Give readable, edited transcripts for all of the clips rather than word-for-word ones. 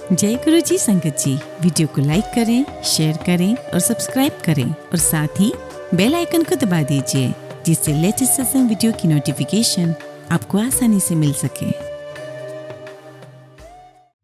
जय गुरु जी संगत जी, वीडियो को लाइक करें, शेयर करें और सब्सक्राइब करें और साथ ही बेल आइकन को दबा दीजिए जिससे लेटेस्ट सत्संग वीडियो की नोटिफिकेशन आपको आसानी से मिल सके।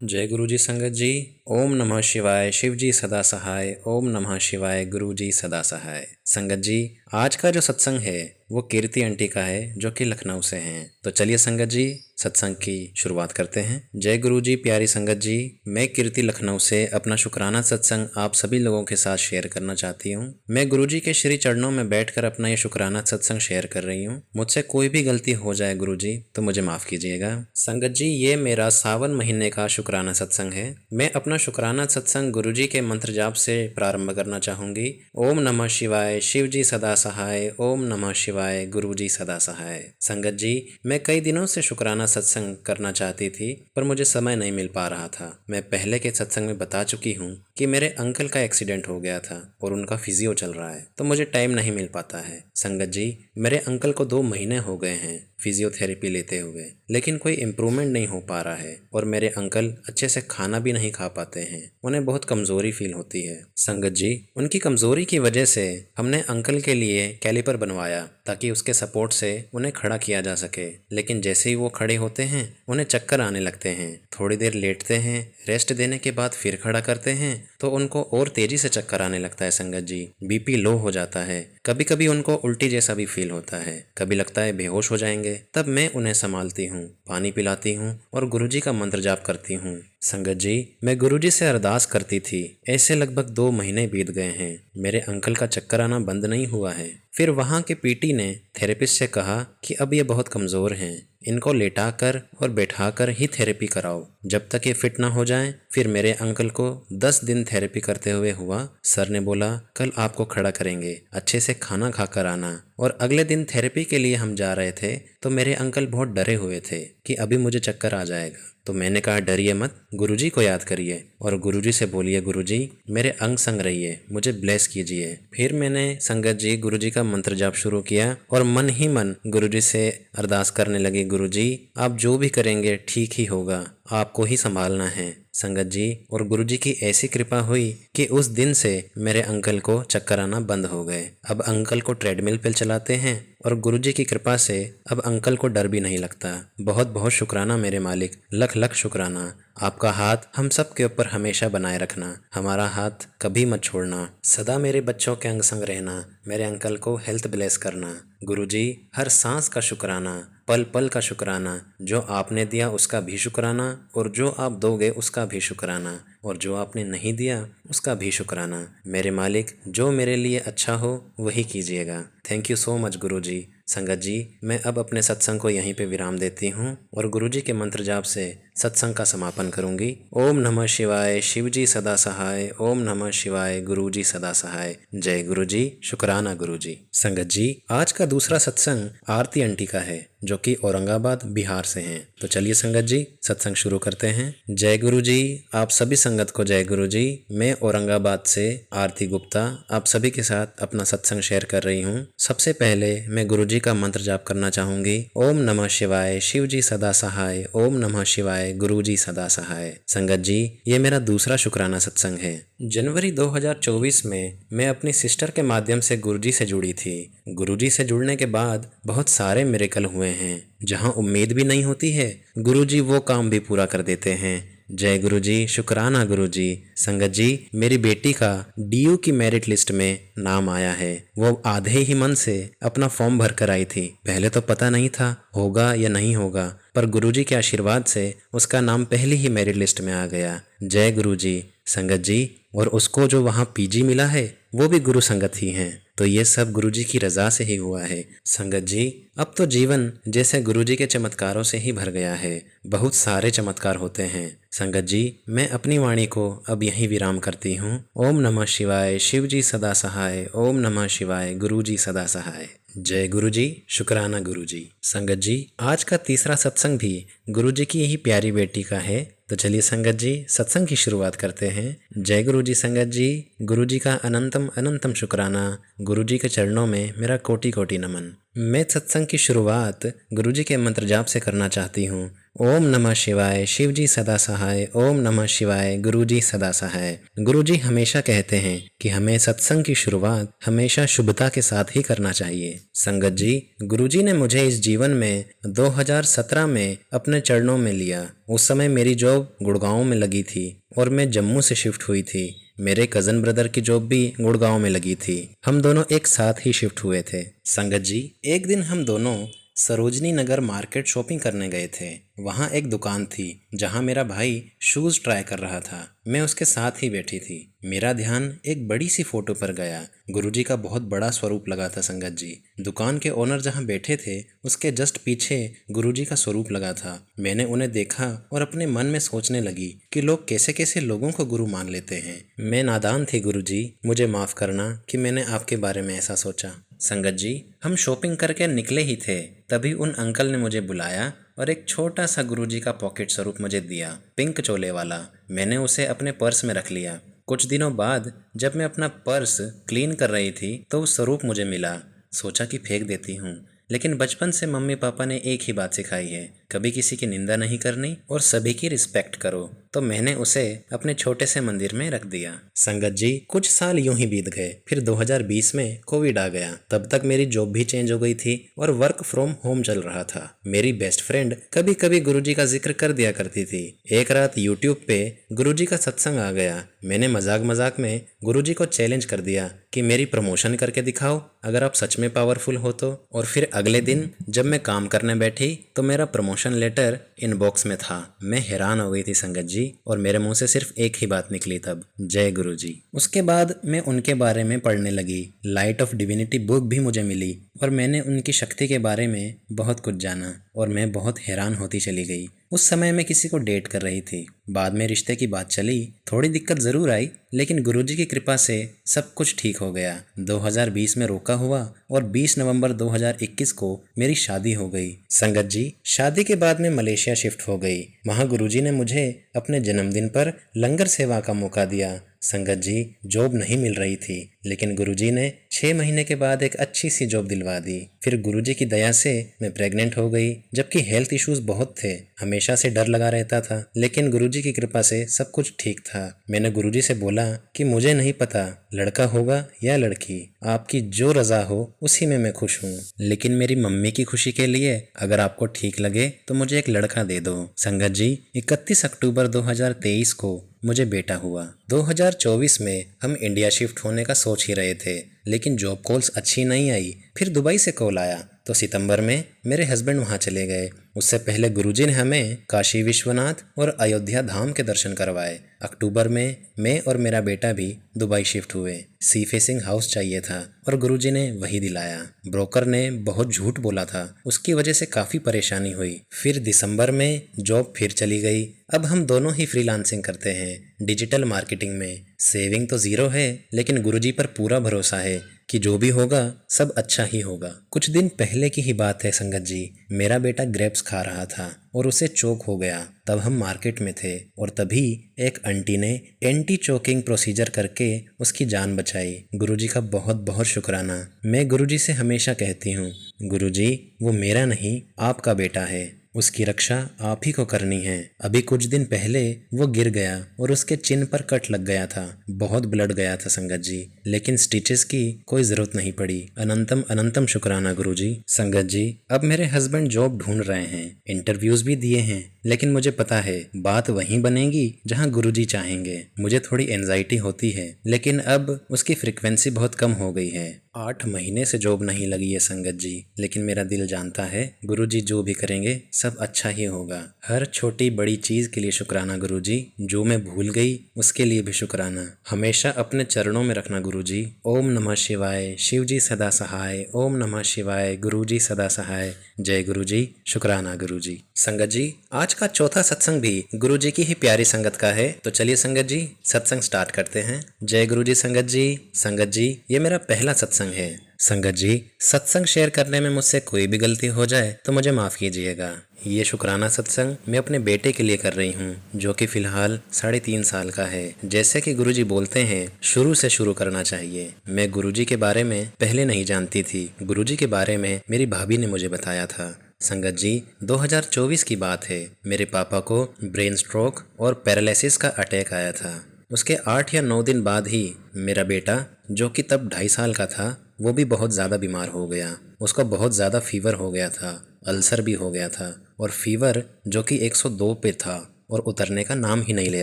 जय गुरु जी संगत जी। ओम नमः शिवाय। शिव जी सदा सहाय। ओम नमः शिवाय। गुरु जी सदा सहाय। संगत जी, आज का जो सत्संग है वो कीर्ति आंटी का है जो कि लखनऊ से हैं। तो चलिए संगत जी सत्संग की शुरुआत करते हैं। जय गुरु जी। प्यारी संगत जी, मैं कीर्ति लखनऊ से अपना शुक्राना सत्संग आप सभी लोगों के साथ शेयर करना चाहती हूँ। मैं गुरु जी के श्री चरणों में बैठकर अपना ये शुक्राना सत्संग शेयर कर रही हूँ। मुझसे कोई भी गलती हो जाए गुरु जी तो मुझे माफ़ कीजिएगा। संगत जी, ये मेरा सावन महीने का शुक्राना सत्संग है। मैं अपना शुक्राना सत्संग गुरु जी के मंत्र जाप से प्रारंभ करना चाहूँगी। ओम नमः शिवाय। शिव जी सदा सहाय। ओम नमः शिवाय। गुरु जी सदा सहाय। संगत जी, मैं कई दिनों से शुक्राना सत्संग करना चाहती थी पर मुझे समय नहीं मिल पा रहा था। मैं पहले के सत्संग में बता चुकी हूँ कि मेरे अंकल का एक्सीडेंट हो गया था और उनका फिजियो चल रहा है तो मुझे टाइम नहीं मिल पाता है। संगत जी, मेरे अंकल को 2 महीने हो गए हैं फिजियोथेरेपी लेते हुए, लेकिन कोई इम्प्रूवमेंट नहीं हो पा रहा है और मेरे अंकल अच्छे से खाना भी नहीं खा पाते हैं। उन्हें बहुत कमज़ोरी फील होती है। संगत जी, उनकी कमज़ोरी की वजह से हमने अंकल के लिए कैलिपर बनवाया ताकि उसके सपोर्ट से उन्हें खड़ा किया जा सके, लेकिन जैसे ही वो खड़े होते हैं उन्हें चक्कर आने लगते हैं। थोड़ी देर लेटते हैं, रेस्ट देने के बाद फिर खड़ा करते हैं तो उनको और तेज़ी से चक्कर आने लगता है। संगत जी, बीपी लो हो जाता है। कभी कभी उनको उल्टी जैसा भी फील होता है, कभी लगता है बेहोश हो जाएंगे। तब मैं उन्हें संभालती हूँ, पानी पिलाती हूँ और गुरुजी का मंत्र जाप करती हूँ। संगत जी, मैं गुरुजी से अरदास करती थी। ऐसे लगभग 2 महीने बीत गए हैं, मेरे अंकल का चक्कर आना बंद नहीं हुआ है। फिर वहाँ के पीटी ने थेरेपिस्ट से कहा कि अब ये बहुत कमज़ोर हैं, इनको लेटाकर और बैठाकर ही थेरेपी कराओ, जब तक ये फिट ना हो जाएं। फिर मेरे अंकल को 10 दिन थेरेपी करते हुए हुआ। सर ने बोला कल आपको खड़ा करेंगे, अच्छे से खाना खाकर आना। और अगले दिन थेरेपी के लिए हम जा रहे थे तो मेरे अंकल बहुत डरे हुए थे कि अभी मुझे चक्कर आ जाएगा। तो मैंने कहा डरिए मत, गुरुजी को याद करिए और गुरुजी से बोलिए गुरुजी मेरे अंग संग रहिए, मुझे ब्लेस कीजिए। फिर मैंने संगत जी गुरुजी का मंत्र जाप शुरू किया और मन ही मन गुरुजी से अरदास करने लगी, गुरुजी आप जो भी करेंगे ठीक ही होगा, आपको ही संभालना है। संगत जी, और गुरुजी की ऐसी कृपा हुई कि उस दिन से मेरे अंकल को चक्कर आना बंद हो गए। अब अंकल को ट्रेडमिल पर चलाते हैं और गुरुजी की कृपा से अब अंकल को डर भी नहीं लगता। बहुत बहुत शुक्राना मेरे मालिक, लख लख शुक्राना। आपका हाथ हम सब के ऊपर हमेशा बनाए रखना, हमारा हाथ कभी मत छोड़ना, सदा मेरे बच्चों के अंग संग रहना, मेरे अंकल को हेल्थ ब्लेस करना। गुरुजी, हर सांस का शुक्राना, पल पल का शुक्राना, जो आपने दिया उसका भी शुक्राना और जो आप दोगे उसका भी शुक्राना और जो आपने नहीं दिया उसका भी शुक्राना। मेरे मालिक, जो मेरे लिए अच्छा हो वही कीजिएगा। थैंक यू सो मच गुरुजी। संगत जी, मैं अब अपने सत्संग को यहीं पे विराम देती हूँ और गुरुजी के मंत्र जाप से सत्संग का समापन करूँगी। ओम नमः शिवाय। शिव जी सदा सहाय। ओम नमः शिवाय। गुरु जी सदा सहाय। जय गुरु जी। शुक्राना गुरु जी। संगत जी, आज का दूसरा सत्संग आरती आंटी का है जो कि औरंगाबाद बिहार से हैं। तो चलिए संगत जी सत्संग शुरू करते हैं। जय गुरु जी। आप सभी संगत को जय गुरु जी। मैं औरंगाबाद से आरती गुप्ता आप सभी के साथ अपना सत्संग शेयर कर रही हूँ। सबसे पहले मैं गुरु जी का मंत्र जाप करना चाहूंगी। ओम नमः शिवाय। शिव जी सदा सहाय। ओम नमः शिवाय। गुरु जी सदा सहाय। संगत जी, ये मेरा दूसरा शुक्राना सत्संग है। जनवरी 2024 में मैं अपनी सिस्टर के माध्यम से गुरुजी से जुड़ी थी। गुरुजी से जुड़ने के बाद बहुत सारे मिरेकल हुए हैं। जहां उम्मीद भी नहीं होती है गुरुजी वो काम भी पूरा कर देते हैं। जय गुरु जी। शुक्राना गुरु जी। संगत जी, मेरी बेटी का डीयू की मेरिट लिस्ट में नाम आया है। वो आधे ही मन से अपना फॉर्म भर कर आई थी। पहले तो पता नहीं था होगा या नहीं होगा, पर गुरुजी के आशीर्वाद से उसका नाम पहली ही मेरिट लिस्ट में आ गया। जय गुरु जी। संगत जी, और उसको जो वहाँ पीजी मिला है वो भी गुरु संगत ही हैं। तो ये सब गुरुजी की रजा से ही हुआ है। संगत जी, अब तो जीवन जैसे गुरुजी के चमत्कारों से ही भर गया है। बहुत सारे चमत्कार होते हैं। संगत जी, मैं अपनी वाणी को अब यहीं विराम करती हूँ। ओम नमः शिवाय। शिव जी सदा सहाय। ओम नमः शिवाय। गुरु जी सदा सहाय। जय गुरु जी। शुक्राना गुरु जी। संगत जी, आज का तीसरा सत्संग भी गुरु जी की यही प्यारी बेटी का है। तो चलिए संगत जी सत्संग की शुरुआत करते हैं। जय गुरु जी। संगत जी, गुरु जी का अनंतम अनंतम शुक्राना। गुरु जी के चरणों में मेरा कोटि कोटि नमन। मैं सत्संग की शुरुआत गुरु जी के मंत्र जाप से करना चाहती हूँ। ओम नमः शिवाय, शिव जी सदा सहाय। ओम नमः शिवाय, गुरु जी सदा सहाय। गुरु जी हमेशा कहते हैं कि हमें सत्संग की शुरुआत हमेशा शुभता के साथ ही करना चाहिए। संगत जी, गुरु जी ने मुझे इस जीवन में 2017 में अपने चरणों में लिया। उस समय मेरी जॉब गुड़गांव में लगी थी और मैं जम्मू से शिफ्ट हुई थी। मेरे कज़न ब्रदर की जॉब भी गुड़गांव में लगी थी। हम दोनों एक साथ ही शिफ्ट हुए थे। संगत जी, एक दिन हम दोनों सरोजनी नगर मार्केट शॉपिंग करने गए थे। वहाँ एक दुकान थी जहाँ मेरा भाई शूज़ ट्राई कर रहा था। मैं उसके साथ ही बैठी थी। मेरा ध्यान एक बड़ी सी फोटो पर गया। गुरुजी का बहुत बड़ा स्वरूप लगा था संगत जी। दुकान के ओनर जहाँ बैठे थे उसके जस्ट पीछे गुरुजी का स्वरूप लगा था। मैंने उन्हें देखा और अपने मन में सोचने लगी कि लोग कैसे कैसे लोगों को गुरु मान लेते हैं। मैं नादान थी गुरुजी, मुझे माफ़ करना कि मैंने आपके बारे में ऐसा सोचा। संगत जी, हम शॉपिंग करके निकले ही थे, तभी उन अंकल ने मुझे बुलाया और एक छोटा सा गुरुजी का पॉकेट स्वरूप मुझे दिया, पिंक चोले वाला। मैंने उसे अपने पर्स में रख लिया। कुछ दिनों बाद जब मैं अपना पर्स क्लीन कर रही थी तो उस स्वरूप मुझे मिला। सोचा कि फेंक देती हूँ, लेकिन बचपन से मम्मी पापा ने एक ही बात सिखाई है, कभी किसी की निंदा नहीं करनी और सभी की रिस्पेक्ट करो। तो मैंने उसे अपने छोटे से मंदिर में रख दिया। संगत जी, कुछ साल यूं ही बीत गए। फिर 2020 में कोविड आ गया। तब तक मेरी जॉब भी चेंज हो गई थी और वर्क फ्रॉम होम चल रहा था। मेरी बेस्ट फ्रेंड कभी कभी गुरुजी का जिक्र कर दिया करती थी। एक रात यूट्यूब पे गुरुजी का सत्संग आ गया। मैंने मजाक मजाक में गुरुजी को चैलेंज कर दिया कि मेरी प्रमोशन करके दिखाओ अगर आप सच में पावरफुल हो तो। और फिर अगले दिन जब मैं काम करने बैठी तो मेरा प्रमोशन लेटर इनबॉक्स में था। मैं हैरान हो गई थी संगत जी, और मेरे मुंह से सिर्फ एक ही बात निकली तब, जय गुरु जी। उसके बाद मैं उनके बारे में पढ़ने लगी। लाइट ऑफ डिविनिटी बुक भी मुझे मिली और मैंने उनकी शक्ति के बारे में बहुत कुछ जाना और मैं बहुत हैरान होती चली गई। उस समय मैं किसी को डेट कर रही थी। बाद में रिश्ते की बात चली, थोड़ी दिक्कत ज़रूर आई, लेकिन गुरुजी की कृपा से सब कुछ ठीक हो गया। 2020 में रोका हुआ और 20 नवंबर 2021 को मेरी शादी हो गई। संगत जी, शादी के बाद मैं मलेशिया शिफ्ट हो गई। वहाँ गुरुजी ने मुझे अपने जन्मदिन पर लंगर सेवा का मौका दिया। संगत जी, जॉब नहीं मिल रही थी, लेकिन गुरुजी ने 6 महीने के बाद एक अच्छी सी जॉब दिलवा दी। फिर गुरुजी की दया से मैं प्रेग्नेंट हो गई, जबकि हेल्थ इश्यूज बहुत थे। हमेशा से डर लगा रहता था, लेकिन गुरुजी की कृपा से सब कुछ ठीक था। मैंने गुरुजी से बोला कि मुझे नहीं पता लड़का होगा या लड़की, आपकी जो रजा हो उसी में मैं खुश हूँ, लेकिन मेरी मम्मी की खुशी के लिए अगर आपको ठीक लगे तो मुझे एक लड़का दे दो। संगत जी, 31 अक्टूबर 2023 को मुझे बेटा हुआ। 2024 में हम इंडिया शिफ्ट होने का सोच ही रहे थे, लेकिन जॉब कॉल्स अच्छी नहीं आई। फिर दुबई से कॉल आया तो सितंबर में मेरे हस्बैंड वहाँ चले गए। उससे पहले गुरुजी ने हमें काशी विश्वनाथ और अयोध्या धाम के दर्शन करवाए। अक्टूबर में मैं और मेरा बेटा भी दुबई शिफ्ट हुए। सी फेसिंग हाउस चाहिए था और गुरुजी ने वही दिलाया। ब्रोकर ने बहुत झूठ बोला था, उसकी वजह से काफ़ी परेशानी हुई। फिर दिसंबर में जॉब फिर चली गई। अब हम दोनों ही फ्रीलांसिंग करते हैं डिजिटल मार्केटिंग में। सेविंग तो ज़ीरो है, लेकिन गुरुजी पर पूरा भरोसा है कि जो भी होगा सब अच्छा ही होगा। कुछ दिन पहले की ही बात है संगत जी, मेरा बेटा ग्रेप्स खा रहा था और उसे चोक हो गया। तब हम मार्केट में थे और तभी एक आंटी ने एंटी चोकिंग प्रोसीजर करके उसकी जान बचाई। गुरुजी का बहुत बहुत शुक्राना। मैं गुरुजी से हमेशा कहती हूँ, गुरुजी वो मेरा नहीं आपका बेटा है, उसकी रक्षा आप ही को करनी है। अभी कुछ दिन पहले वो गिर गया और उसके चिन पर कट लग गया था, बहुत ब्लड गया था संगत जी, लेकिन स्टिचेस की कोई जरूरत नहीं पड़ी। अनंतम अनंतम शुक्राना गुरुजी। संगत जी, अब मेरे हस्बैंड जॉब ढूंढ रहे हैं, इंटरव्यूज भी दिए हैं, लेकिन मुझे पता है बात वहीं बनेगी जहां गुरुजी चाहेंगे। मुझे थोड़ी एंजाइटी होती है, लेकिन अब उसकी फ्रिक्वेंसी बहुत कम हो गई है। 8 महीने से जॉब नहीं लगी है संगत जी, लेकिन मेरा दिल जानता है गुरुजी जो भी करेंगे सब अच्छा ही होगा। हर छोटी बड़ी चीज के लिए शुक्राना गुरुजी, जो मैं भूल गई उसके लिए भी शुक्राना। हमेशा अपने चरणों में रखना गुरुजी। ओम नमः शिवाय, शिव जी सदा सहाय। ओम नमः शिवाय, गुरुजी सदा सहाय। जय गुरुजी, शुक्राना गुरुजी। संगत जी, आज का चौथा सत्संग भी गुरुजी की ही प्यारी संगत का है, तो चलिए संगत जी सत्संग स्टार्ट करते हैं। जय गुरुजी संगत जी। संगत जी, ये मेरा पहला सत्संग है। संगत जी, सत्संग शेयर करने में मुझसे कोई भी गलती हो जाए तो मुझे माफ़ कीजिएगा। ये शुक्राना सत्संग मैं अपने बेटे के लिए कर रही हूँ, जो कि फ़िलहाल 3.5 साल का है। जैसे कि गुरुजी बोलते हैं, शुरू से शुरू करना चाहिए। मैं गुरुजी के बारे में पहले नहीं जानती थी। गुरुजी के बारे में मेरी भाभी ने मुझे बताया था। संगत जी, 2024 की बात है। मेरे पापा को ब्रेन स्ट्रोक और पैरालिसिस का अटैक आया था। उसके 8 या 9 दिन बाद ही मेरा बेटा, जो कि तब 2.5 साल का था, वो भी बहुत ज़्यादा बीमार हो गया। उसका बहुत ज़्यादा फीवर हो गया था, अल्सर भी हो गया था, और फीवर जो कि 102 पे था और उतरने का नाम ही नहीं ले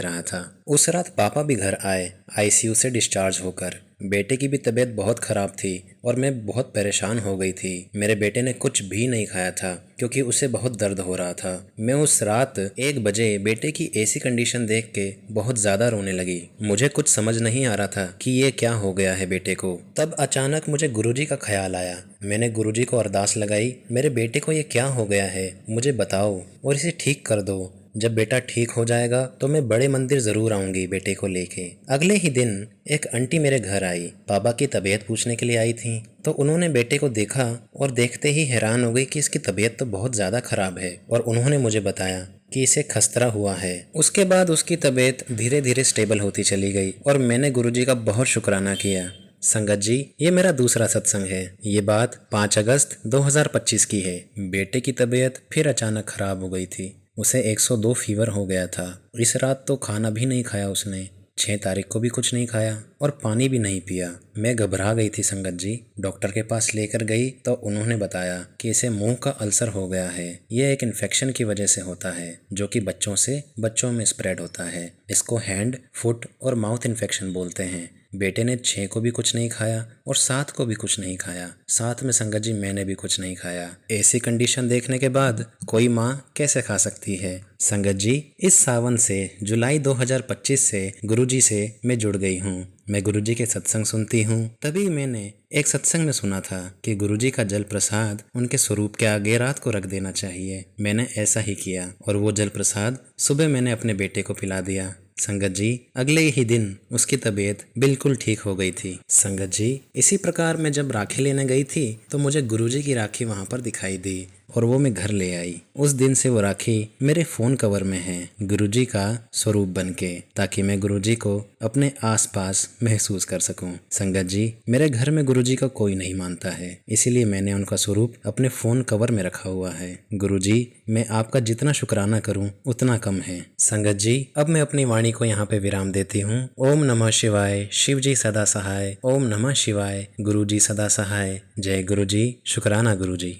रहा था। उस रात पापा भी घर आए आईसीयू से डिस्चार्ज होकर। बेटे की भी तबीयत बहुत ख़राब थी और मैं बहुत परेशान हो गई थी। मेरे बेटे ने कुछ भी नहीं खाया था क्योंकि उसे बहुत दर्द हो रहा था। मैं उस रात 1 बजे बेटे की ऐसी कंडीशन देख के बहुत ज़्यादा रोने लगी। मुझे कुछ समझ नहीं आ रहा था कि ये क्या हो गया है बेटे को। तब अचानक मुझे गुरुजी का ख्याल आया। मैंने गुरुजी को अरदास लगाई, मेरे बेटे को ये क्या हो गया है, मुझे बताओ और इसे ठीक कर दो। जब बेटा ठीक हो जाएगा तो मैं बड़े मंदिर ज़रूर आऊँगी बेटे को लेके। अगले ही दिन एक आंटी मेरे घर आई, पापा की तबीयत पूछने के लिए आई थी। तो उन्होंने बेटे को देखा और देखते ही हैरान हो गई कि इसकी तबीयत तो बहुत ज़्यादा ख़राब है, और उन्होंने मुझे बताया कि इसे खसरा हुआ है। उसके बाद उसकी तबीयत धीरे धीरे स्टेबल होती चली गई और मैंने गुरुजी का बहुत शुक्राना किया। संगत जी, ये मेरा दूसरा सत्संग है। ये बात 5 अगस्त 2025 की है। बेटे की तबीयत फिर अचानक ख़राब हो गई थी। उसे 102 फीवर हो गया था। इस रात तो खाना भी नहीं खाया उसने। 6 तारीख को भी कुछ नहीं खाया और पानी भी नहीं पिया। मैं घबरा गई थी संगत जी। डॉक्टर के पास लेकर गई तो उन्होंने बताया कि इसे मुंह का अल्सर हो गया है। यह एक इन्फेक्शन की वजह से होता है जो कि बच्चों से बच्चों में स्प्रेड होता है। इसको हैंड, फुट और माउथ इन्फेक्शन बोलते हैं। बेटे ने 6 को भी कुछ नहीं खाया और 7 को भी कुछ नहीं खाया। साथ में संगत जी मैंने भी कुछ नहीं खाया। ऐसी कंडीशन देखने के बाद कोई माँ कैसे खा सकती है। संगत जी, इस सावन से जुलाई 2025 से गुरुजी से मैं जुड़ गई हूँ। मैं गुरुजी के सत्संग सुनती हूँ। तभी मैंने एक सत्संग में सुना था कि गुरुजी का जल प्रसाद उनके स्वरूप के आगे रात को रख देना चाहिए। मैंने ऐसा ही किया और वो जल प्रसाद सुबह मैंने अपने बेटे को पिला दिया। संगत जी, अगले ही दिन उसकी तबीयत बिल्कुल ठीक हो गई थी। संगत जी, इसी प्रकार मैं जब राखी लेने गई थी तो मुझे गुरुजी की राखी वहाँ पर दिखाई दी और वो मैं घर ले आई। उस दिन से वो राखी मेरे फ़ोन कवर में है, गुरुजी का स्वरूप बनके, ताकि मैं गुरुजी को अपने आसपास महसूस कर सकूं। संगत जी, मेरे घर में गुरुजी का कोई नहीं मानता है, इसीलिए मैंने उनका स्वरूप अपने फ़ोन कवर में रखा हुआ है। गुरुजी, मैं आपका जितना शुक्राना करूं उतना कम है। संगत जी, अब मैं अपनी वाणी को यहाँ पे विराम देती हूँ। ओम नमः शिवाय, शिव जी सदा सहाय। ओम नमः शिवाय, गुरुजी सदा सहाय। जय गुरुजी, शुक्राना गुरुजी।